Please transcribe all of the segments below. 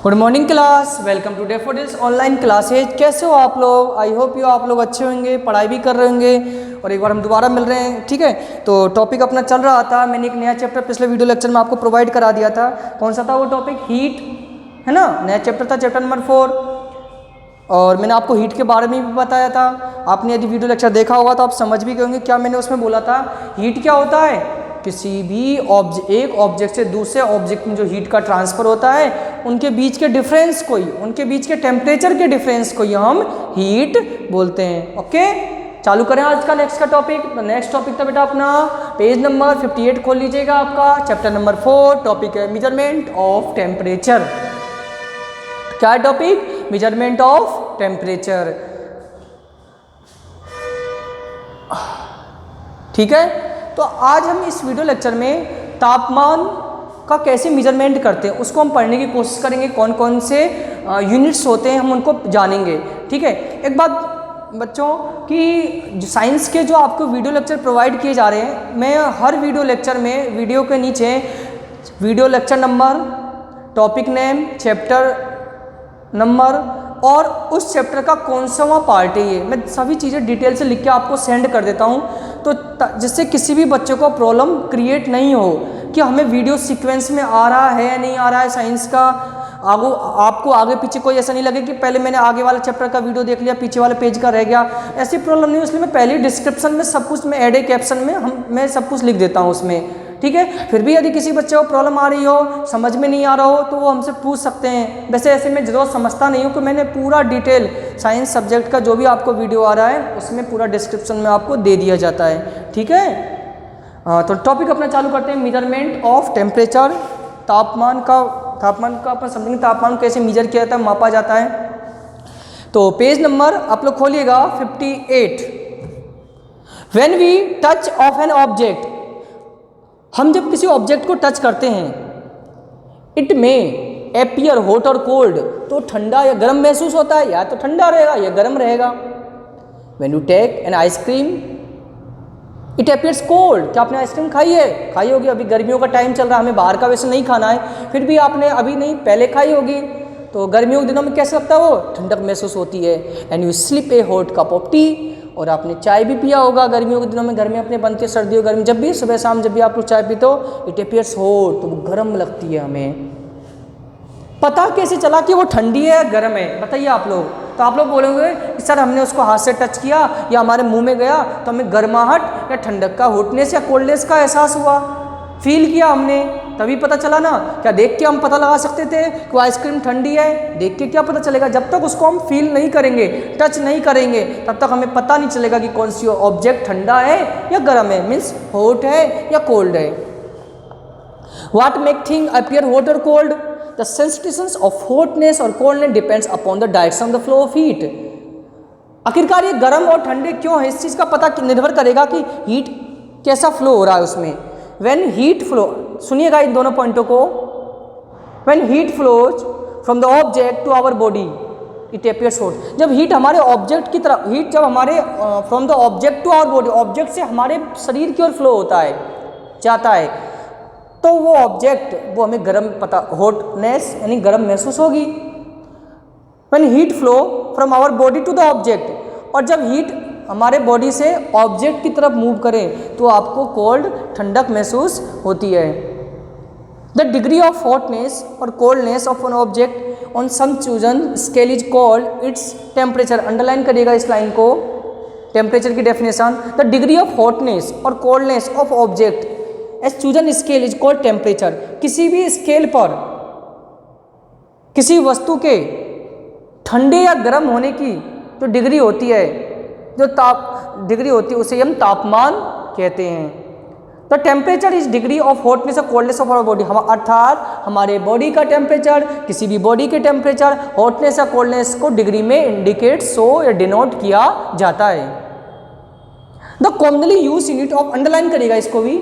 Good morning class, welcome to Daffodils online classes. कैसे हो आप लोग? आई होप यू आप लोग अच्छे होंगे, पढ़ाई भी कर रहे होंगे और एक बार हम दोबारा मिल रहे हैं। ठीक है, तो टॉपिक अपना चल रहा था। मैंने एक नया चैप्टर पिछले वीडियो लेक्चर में आपको प्रोवाइड करा दिया था। कौन सा था वो टॉपिक? हीट, है ना। नया चैप्टर था, चैप्टर नंबर 4, और मैंने आपको हीट के बारे में भी बताया था। आपने यदि वीडियो लेक्चर देखा होगा तो आप समझ भी गए होंगे क्या मैंने उसमें बोला था। हीट क्या होता है? किसी भी एक ऑब्जेक्ट से दूसरे ऑब्जेक्ट में जो हीट का ट्रांसफर होता है, उनके बीच के डिफरेंस को ही, उनके बीच के टेम्परेचर के डिफरेंस को ही हम हीट बोलते हैं। ओके, चालू करें आज का नेक्स्ट का टॉपिक। नेक्स्ट टॉपिक था बेटा अपना पेज नंबर 58 खोल लीजिएगा, आपका चैप्टर नंबर 4। टॉपिक है मेजरमेंट ऑफ टेम्परेचर। क्या है टॉपिक? Measurement of temperature. ठीक है, तो आज हम इस वीडियो लेक्चर में तापमान का कैसे मेजरमेंट करते हैं उसको हम पढ़ने की कोशिश करेंगे। कौन कौन से यूनिट्स होते हैं हम उनको जानेंगे। ठीक है, एक बात बच्चों कि साइंस के जो आपको वीडियो लेक्चर प्रोवाइड किए जा रहे हैं, मैं हर वीडियो लेक्चर में वीडियो के नीचे video lecture number, topic name, chapter number और उस चैप्टर का कौन सा वहाँ पार्ट है, ये मैं सभी चीज़ें डिटेल से लिख के आपको सेंड कर देता हूँ, तो जिससे किसी भी बच्चे को प्रॉब्लम क्रिएट नहीं हो कि हमें वीडियो सीक्वेंस में आ रहा है या नहीं आ रहा है साइंस का। आपको आगे पीछे कोई ऐसा नहीं लगे कि पहले मैंने आगे वाले चैप्टर का वीडियो देख लिया, पीछे वाले पेज का रह गया। ऐसी प्रॉब्लम नहीं हो, इसलिए मैं पहले डिस्क्रिप्शन में सब कुछ, मैं ऐड ए कैप्शन में मैं सब कुछ लिख देता हूँ उसमें। ठीक है, फिर भी यदि किसी बच्चे को प्रॉब्लम आ रही हो, समझ में नहीं आ रहा हो, तो वो हमसे पूछ सकते हैं। वैसे ऐसे मैं जरूर समझता नहीं हूँ कि मैंने पूरा डिटेल साइंस सब्जेक्ट का जो भी आपको वीडियो आ रहा है उसमें पूरा डिस्क्रिप्शन में आपको दे दिया जाता है। ठीक है, तो टॉपिक अपना चालू करते हैं, मेजरमेंट ऑफ टेम्परेचर। तापमान का अपन समझेंगे, तापमान कैसे मेजर किया जाता है, मापा जाता है। तो पेज नंबर आप लोग खोलिएगा 58। When we touch of an object, हम जब किसी ऑब्जेक्ट को टच करते हैं, इट में एपियर हॉट और कोल्ड, तो ठंडा या गर्म महसूस होता है, या तो ठंडा रहेगा या गर्म रहेगा। When you take an ice cream it appears cold, क्या आपने आइसक्रीम खाई है? खाई होगी, अभी गर्मियों का टाइम चल रहा है, हमें बाहर का वैसे नहीं खाना है, फिर भी आपने अभी नहीं पहले खाई होगी, तो गर्मियों के दिनों में कैसा लगता है? वो ठंडक महसूस होती है। And you slip A hot cup of T, और आपने चाय भी पिया होगा गर्मियों के दिनों में, गर्मी अपने बनती है, सर्दियों गर्मी, जब भी सुबह शाम जब भी आप लोग चाय पीते हो, इट एपियर्स हॉट, तो वो गर्म लगती है हमें। पता कैसे चला कि वो ठंडी है या गर्म है? बताइए आप लोग। तो आप लोग बोलोगे सर हमने उसको हाथ से टच किया या हमारे मुंह में गया तो हमें गर्माहट या ठंडक का, हॉटनेस या कोल्डनेस का एहसास हुआ, फील किया हमने, तभी पता चला ना। क्या देख के हम पता लगा सकते थे कि आइसक्रीम ठंडी है? देख के क्या पता चलेगा? जब तक उसको हम फील नहीं करेंगे, टच नहीं करेंगे, तब तक हमें पता नहीं चलेगा कि कौन सी ऑब्जेक्ट ठंडा है या गर्म है, मीन्स हॉट है या कोल्ड है। What make thing appear hot और cold? The sensitivity of hotness और coldness depends upon the direction of the flow of heat. आखिरकार ये गर्म और ठंडे क्यों है, इस चीज़ का पता निर्भर करेगा कि हीट कैसा फ्लो हो रहा है उसमें। When heat flow, सुनिएगा इन दोनों पॉइंटों को। When heat flows from the object to our body, it appears hot। जब हीट हमारे ऑब्जेक्ट की तरफ, हीट जब हमारे from the object to our body, object से हमारे शरीर की ओर फ्लो होता है, जाता है, तो वो ऑब्जेक्ट, वो हमें गर्म पता, हॉटनेस यानी गर्म महसूस होगी। When heat flow from our body to the object, और जब हीट हमारे बॉडी से ऑब्जेक्ट की तरफ मूव करें तो आपको कोल्ड, ठंडक महसूस होती है। द डिग्री ऑफ हॉटनेस और coldness of an object on some chosen scale is called its temperature. Underline करिएगा इस लाइन को, टेम्परेचर की definition. The degree of hotness और coldness of object as chosen scale is called temperature. किसी भी scale पर किसी वस्तु के ठंडे या गर्म होने की जो डिग्री होती है, जो डिग्री होती है, उसे हम तापमान कहते हैं। The temperature is degree of hotness और कोल्डनेस ऑफ आवर बॉडी, अर्थात हमारे बॉडी का टेम्परेचर, किसी भी बॉडी के टेम्परेचर, हॉटनेस या कोल्डनेस को डिग्री में इंडिकेट, शो या डिनोट किया जाता है। The commonly use unit of, underline करिएगा इसको भी,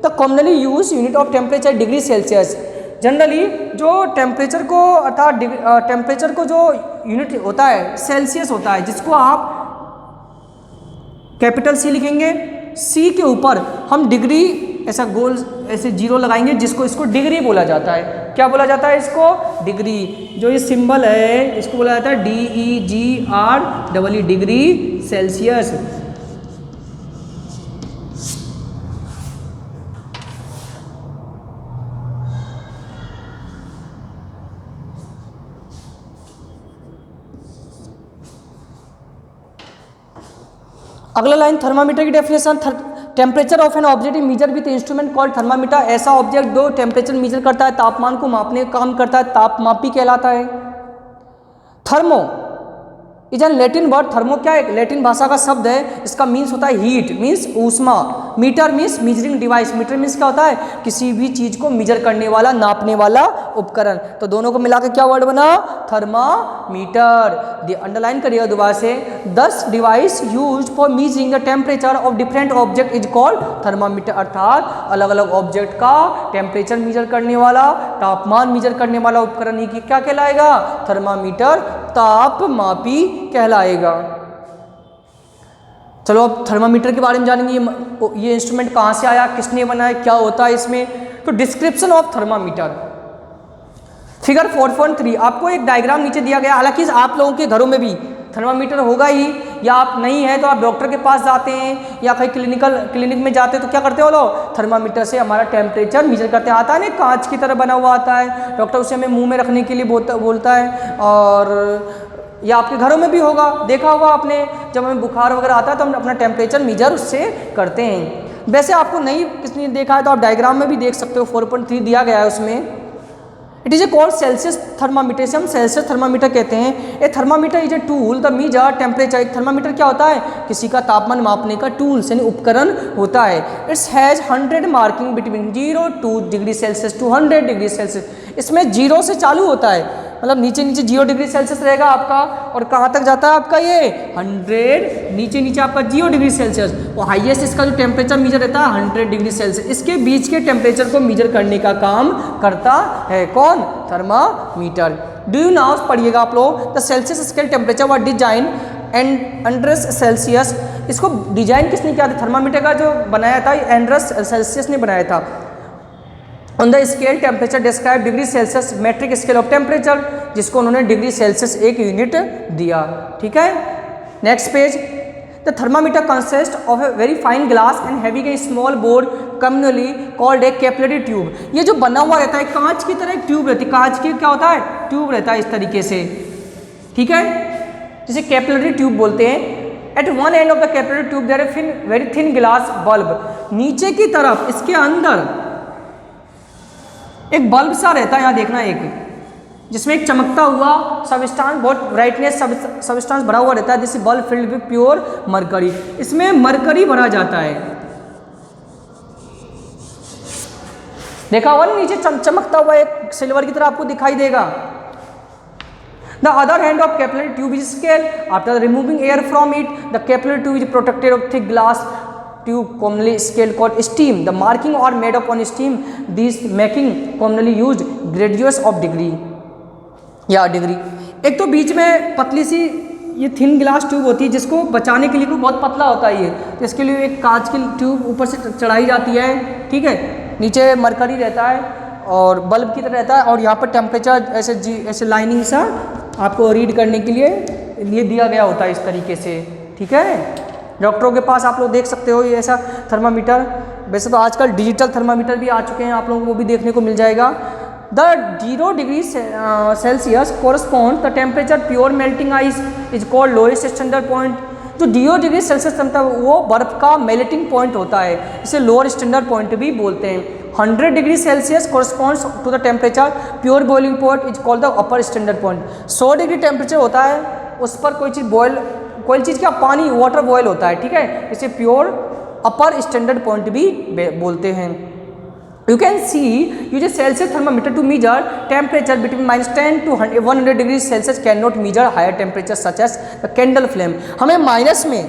the commonly use unit of temperature degree Celsius. Generally जो टेम्परेचर को, अर्थात टेम्परेचर को जो यूनिट होता है सेल्सियस होता है, जिसको आप कैपिटल सी लिखेंगे, सी के ऊपर हम डिग्री ऐसा गोल ऐसे जीरो लगाएंगे, जिसको इसको डिग्री बोला जाता है। क्या बोला जाता है इसको? डिग्री। जो ये सिंबल है इसको बोला जाता है DEGR डिग्री सेल्सियस। अगला लाइन थर्मामीटर की definition. Temperature of an object measure with instrument called thermometer. ऐसा ऑब्जेक्ट जो टेम्परेचर मेजर करता है, तापमान को मापने का काम करता है, तापमापी कहलाता है। Thermo is an Latin word. Thermo क्या है? लैटिन भाषा का शब्द है। इसका मीन्स होता है हीट, मीन्स ऊष्मा। Meter means measuring device. Meter means क्या होता है? किसी भी चीज को मेजर करने वाला, नापने वाला उपकरण। तो दोनों को मिलाकर क्या वर्ड बना? थर्मामीटर। अंडरलाइन करिएगा दोबारा से। 10 device used for measuring the temperature of different object is called thermometer. अर्थात अलग अलग ऑब्जेक्ट का टेम्परेचर मेजर करने वाला, तापमान मेजर करने वाला उपकरण ही क्या कहलाएगा? थर्मामीटर, तापमापी कहलाएगा। चलो अब थर्मामीटर के बारे में जानेंगे। ये इंस्ट्रूमेंट कहाँ से आया, किसने बनाया, क्या होता है इसमें। तो डिस्क्रिप्शन ऑफ थर्मामीटर, फिगर 4.3। आपको एक डायग्राम नीचे दिया गया। हालांकि आप लोगों के घरों में भी थर्मामीटर होगा ही, या आप नहीं है तो आप डॉक्टर के पास जाते हैं या कहीं क्लिनिक में जाते हैं तो क्या करते हो लोग? थर्मामीटर से हमारा टेम्परेचर मेजर करते हैं। आता है ना, कांच की तरह बना हुआ आता है। डॉक्टर उसे हमें मुंह में रखने के लिए बोलता है। और या आपके घरों में भी होगा, देखा होगा आपने, जब हमें बुखार वगैरह आता है तो हम अपना टेम्परेचर मेजर उससे करते हैं। वैसे आपको नहीं किसने देखा है तो आप डायग्राम में भी देख सकते हो, 4.3 दिया गया है उसमें। It is a called Celsius thermometer. से हम सेल्सियस थर्मामीटर कहते हैं। A thermometer is a tool the measure temperature. एक थर्मामीटर क्या होता है? किसी का तापमान मापने का टूल्स यानी उपकरण होता है। It's has 100 marking between 0 to degree Celsius to 100 degree Celsius. इसमें 0 से चालू होता है, मतलब नीचे 0 डिग्री सेल्सियस रहेगा आपका, और कहाँ तक जाता है आपका ये 100, नीचे आपका 0 डिग्री सेल्सियस। और हाईएस्ट इसका जो टेम्परेचर मेजर रहता है 100 डिग्री सेल्सियस। इसके बीच के टेम्परेचर को मेजर करने का काम करता है कौन? थर्मामीटर। डू यू नाउ पढ़िएगा आप लोग। द सेल्सियस स्केल टेम्परेचर व डिजाइन एंड्रस सेल्सियस। इसको डिजाइन किसने किया था? थर्मामीटर का जो बनाया था एंड्रस सेल्सियस ने बनाया था। On the scale temperature describe degree Celsius metric scale of temperature, जिसको उन्होंने डिग्री सेल्सियस एक यूनिट दिया। ठीक है, next page. The thermometer consist of a very fine glass and having a small board commonly called a capillary tube. ये जो बना हुआ रहता है कांच की तरह, एक ट्यूब रहती है, कांच की क्या होता है? ट्यूब रहता है इस तरीके से। ठीक है, जिसे कैपिलरी ट्यूब बोलते हैं। At one end of the capillary tube there is very thin glass bulb. नीचे की तरफ इसके अंदर एक बल्ब सा रहता है, यहाँ देखना, एक जिसमें एक चमकता हुआ सबस्टांस, बहुत ब्राइटनेस सबस्टांस भरा हुआ रहता है, जैसे bulb filled with pure mercury. इसमें मरकरी भरा जाता है। देखा हुआ नीचे चमकता हुआ एक सिल्वर की तरह आपको दिखाई देगा। The other hand of capillary tube is scale. After removing air from it the capillary tube is protected of thick glass tube commonly scale called steam. The marking are made upon steam. These making commonly used gradius of degree या degree. एक तो बीच में पतली सी ये thin glass tube होती है, जिसको बचाने के लिए कोई बहुत पतला होता है ये, तो इसके लिए एक कांच की ट्यूब ऊपर से चढ़ाई जाती है। ठीक है, नीचे मरकरी रहता है और बल्ब की तरह रहता है, और यहाँ पर टेम्परेचर ऐसे लाइनिंग सा आपको रीड करने के लिए दिया गया होता है इस तरीके से। ठीक है, डॉक्टरों के पास आप लोग देख सकते हो ये ऐसा थर्मामीटर। वैसे तो आजकल डिजिटल थर्मामीटर भी आ चुके हैं, आप लोगों को वो भी देखने को मिल जाएगा। The 0 degree Celsius correspond the temperature pure melting ice is called lowest standard point. जो 0 डिग्री सेल्सियस वो बर्फ का मेल्टिंग पॉइंट होता है, इसे लोअर स्टैंडर्ड पॉइंट भी बोलते हैं। 100 degree Celsius corresponds to the temperature pure boiling point is called the upper standard point. 100 degree temperature होता है, उस पर कोई चीज़ क्या पानी वाटर बॉयल होता है। ठीक है, इसे प्योर अपर स्टैंडर्ड पॉइंट भी बोलते हैं। You can see use a Celsius thermometer to measure temperature between -10 to 100 degree Celsius. Can not measure higher temperature such as the candle flame. हमें माइनस में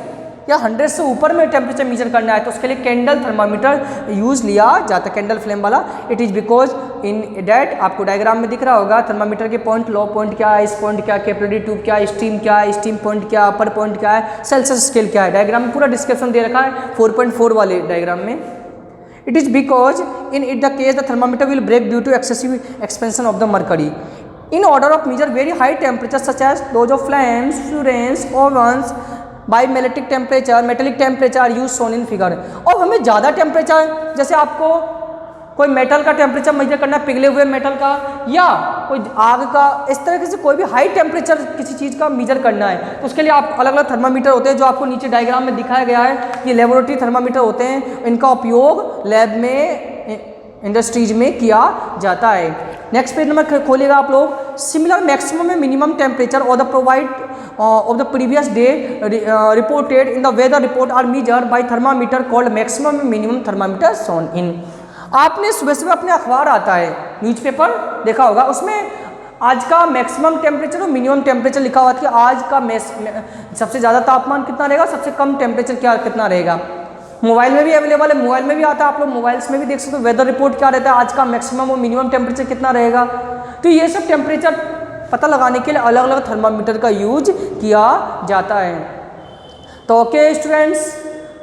या 100 से ऊपर में टेम्परेचर मेजर करना है तो उसके लिए कैंडल थर्मामीटर यूज़ लिया जाता है, कैंडल फ्लेम वाला। It is because in that, आपको डायग्राम में दिख रहा होगा थर्मामीटर के पॉइंट, लो पॉइंट क्या है, इस पॉइंट क्या है, कैपिलरी ट्यूब क्या है, स्टीम क्या है, स्टीम पॉइंट क्या है, अपर पॉइंट क्या है, सेल्सियस स्केल क्या है। डायग्राम में पूरा डिस्क्रिप्शन दे रखा है 4.4 वाले डायग्राम में। It is because in it the case the thermometer will break due to excessive expansion of the mercury. In order of measure very high temperatures such as those of flames, furnace, ovens, by metallic temperature, metallic temperature use shown in figure. और हमें ज़्यादा temperature, जैसे आपको कोई metal का temperature measure करना है, पिघले हुए मेटल का या कोई आग का, इस तरह से कोई भी हाई टेम्परेचर किसी चीज़ का मेजर करना है तो उसके लिए आप अलग अलग थर्मामीटर होते हैं जो आपको नीचे डायग्राम में दिखाया गया है। ये लेबोरेटरी थर्मामीटर होते हैं, इनका उपयोग लैब में, इंडस्ट्रीज में किया जाता है। नेक्स्ट पेज नंबर खोलिएगा आप लोग। Similar maximum and minimum temperature और the provide of the previous day reported in the weather report are measured by thermometer called maximum and minimum thermometer shown in। आपने सुबह सुबह अपने अखबार आता है, न्यूज़पेपर देखा होगा, उसमें आज का मैक्सिमम टेम्परेचर और मिनिमम टेम्परेचर लिखा हुआ था कि आज का सबसे ज़्यादा तापमान कितना रहेगा, सबसे कम टेम्परेचर कितना रहेगा। मोबाइल में भी अवेलेबल है, मोबाइल में भी आता है, आप लोग मोबाइल्स में भी देख सकते हो। वेदर रिपोर्ट क्या रहता है, आज का मैक्सिमम और मिनिमम टेम्परेचर कितना रहेगा। तो ये सब टेम्परेचर पता लगाने के लिए अलग अलग थर्मामीटर का यूज किया जाता है। तो ओके स्टूडेंट्स,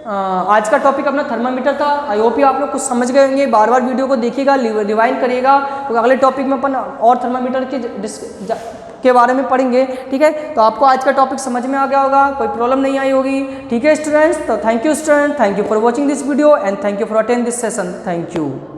आज का टॉपिक अपना थर्मामीटर था। आई होप आप लोग कुछ समझ गए होंगे। बार बार वीडियो को देखिएगा, रिवाइंड करिएगा, तो अगले टॉपिक में अपन और थर्मामीटर के बारे में पढ़ेंगे। ठीक है, तो आपको आज का टॉपिक समझ में आ गया होगा, कोई प्रॉब्लम नहीं आई होगी। ठीक है स्टूडेंट्स, तो thank you student, thank you for watching this video and thank you for attend this session. Thank you.